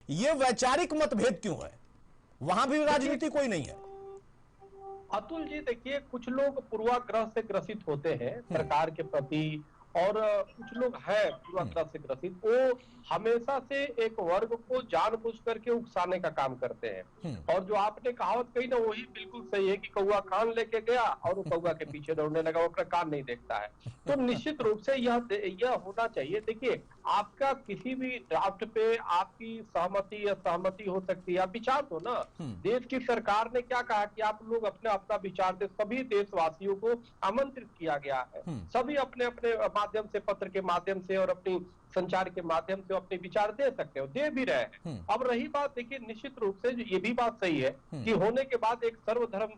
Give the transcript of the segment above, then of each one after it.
ये वैचारिक मतभेद क्यों है? वहां भी राजनीति कोई नहीं है। अतुल जी देखिए, कुछ लोग पूर्वाग्रह से ग्रसित होते हैं सरकार के प्रति, और कुछ लोग हैं पूर्वाग्रह से ग्रसित, वो हमेशा से एक वर्ग को जानबूझ करके उकसाने का काम करते हैं। और जो आपने कहावत कही ना, वही बिल्कुल सही है कि कौवा कान लेके गया और वो कौवा के पीछे दौड़ने लगा, वो अपना कान नहीं देखता है। तो निश्चित रूप से यह होना चाहिए। देखिए, आपका किसी भी ड्राफ्ट पे आपकी सहमति या सहमति हो सकती है, आप विचार दो ना। देश की सरकार ने क्या कहा कि आप लोग अपने अपना विचार दे, सभी देशवासियों को आमंत्रित किया गया है। सभी अपने अपने माध्यम से, पत्र के माध्यम से और अपनी संचार के माध्यम से अपने विचार दे सकते हो, दे भी रहे हैं। अब रही बात, देखिए निश्चित रूप से ये भी बात सही है कि होने के बाद एक सर्वधर्म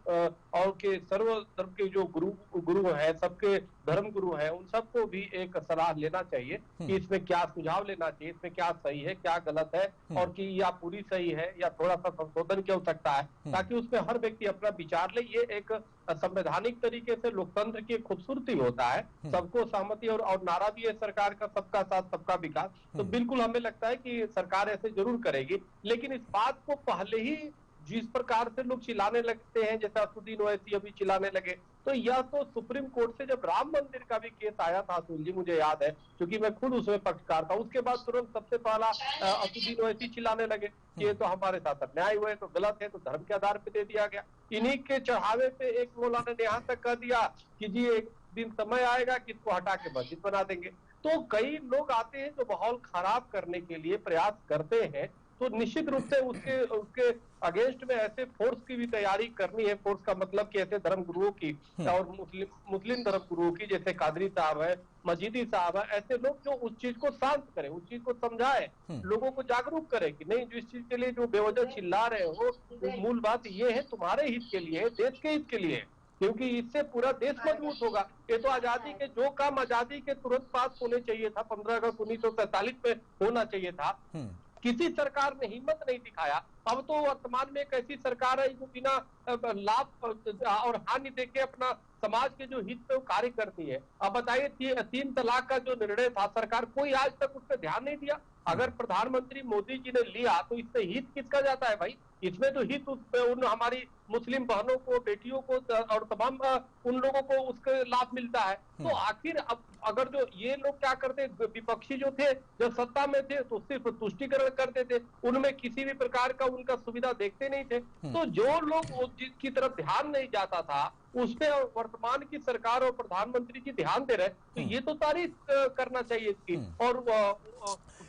और के सर्वधर्म के जो गुरु हैं, सबके धर्म गुरु हैं, उन सबको भी एक सलाह लेना चाहिए कि इसमें क्या सुझाव लेना चाहिए, इसमें क्या सही है, क्या गलत है, और कि या पूरी सही है या थोड़ा सा संशोधन की आवश्यकता है, ताकि उसमें हर व्यक्ति अपना विचार ले। ये एक संवैधानिक तरीके से लोकतंत्र की खूबसूरती होता है, सबको सहमति, और नारा भी है सरकार का, सबका साथ सबका विकास। तो बिल्कुल हमें लगता है कि सरकार ऐसे जरूर करेगी, लेकिन इस बात को पहले ही जिस प्रकार से लोग चिल्लाने लगते हैं, जैसे असदुद्दीन ओवैसी अभी चिल्लाने लगे, तो यह तो सुप्रीम कोर्ट से जब राम मंदिर का भी केस आया था अतुल जी, मुझे याद है, क्योंकि मैं खुद उसमें पक्षकार था, उसके बाद तुरंत सबसे पहला असदुद्दीन ओवैसी चिल्लाने लगे कि ये तो हमारे साथ अन्याय हुए, तो गलत है, तो धर्म के आधार पर दे दिया गया। इन्हीं के चढ़ावे पे एक मौलाना ने यहाँ तक कह दिया कि जी एक दिन समय आएगा कि इसको हटा के मस्जिद बना देंगे। तो कई लोग आते हैं जो माहौल खराब करने के लिए प्रयास करते हैं, तो निश्चित रूप से उसके उसके अगेंस्ट में ऐसे फोर्स की भी तैयारी करनी है। फोर्स का मतलब कि ऐसे धर्म गुरुओं की और मुस्लिम धर्म गुरुओं की, जैसे कादरी साहब है, मजीदी साहब है, ऐसे लोग जो उस चीज को शांत करें, उस चीज को समझाएं, लोगों को जागरूक करें कि नहीं, जो इस चीज के लिए जो बेवजह चिल्ला रहे हो, मूल बात ये है, तुम्हारे हित के लिए है, देश के हित के लिए है, क्योंकि इससे पूरा देश मजबूत होगा। ये तो आजादी के जो काम आजादी के तुरंत पास होने चाहिए था, 15 अगस्त 1947 में होना चाहिए था, किसी सरकार ने हिम्मत नहीं दिखाया। अब तो वर्तमान में एक ऐसी सरकार है जो बिना लाभ और हानि देके अपना समाज के जो हित पे वो कार्य करती है। अब बताइए, 3 तलाक का जो निर्णय था, सरकार कोई आज तक उस पर ध्यान नहीं दिया। अगर प्रधानमंत्री मोदी जी ने लिया तो इससे हित किसका जाता है भाई? इसमें तो हित उन हमारी मुस्लिम बहनों को, बेटियों को और तमाम उन लोगों को उसके लाभ मिलता है। तो आखिर अब अगर जो ये लोग क्या करते, विपक्षी जो थे जब सत्ता में थे तो सिर्फ तुष्टीकरण करते थे, उनमें किसी भी प्रकार का उनका सुविधा देखते नहीं थे। तो जो लोग जिसकी तरफ ध्यान नहीं जाता था, उस पे वर्तमान की सरकार और प्रधानमंत्री जी ध्यान दे रहे, तो ये तो तारीफ करना चाहिए इसकी। और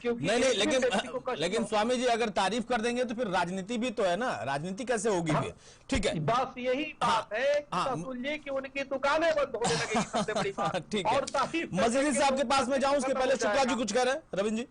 क्योंकि नहीं, लेकिन स्वामी जी अगर तारीफ कर देंगे तो फिर राजनीति भी तो है ना, राजनीति कैसे होगी फिर? ठीक है, बस यही बात है कि उनकी दुकानें बंद होने लगेगी, सबसे बड़ी बात। ठीक है, और तारीफ मजीदी साहब के पास में जाऊं उसके पहले शुक्ला जी कुछ कह रहे हैं, रविंद्र जी।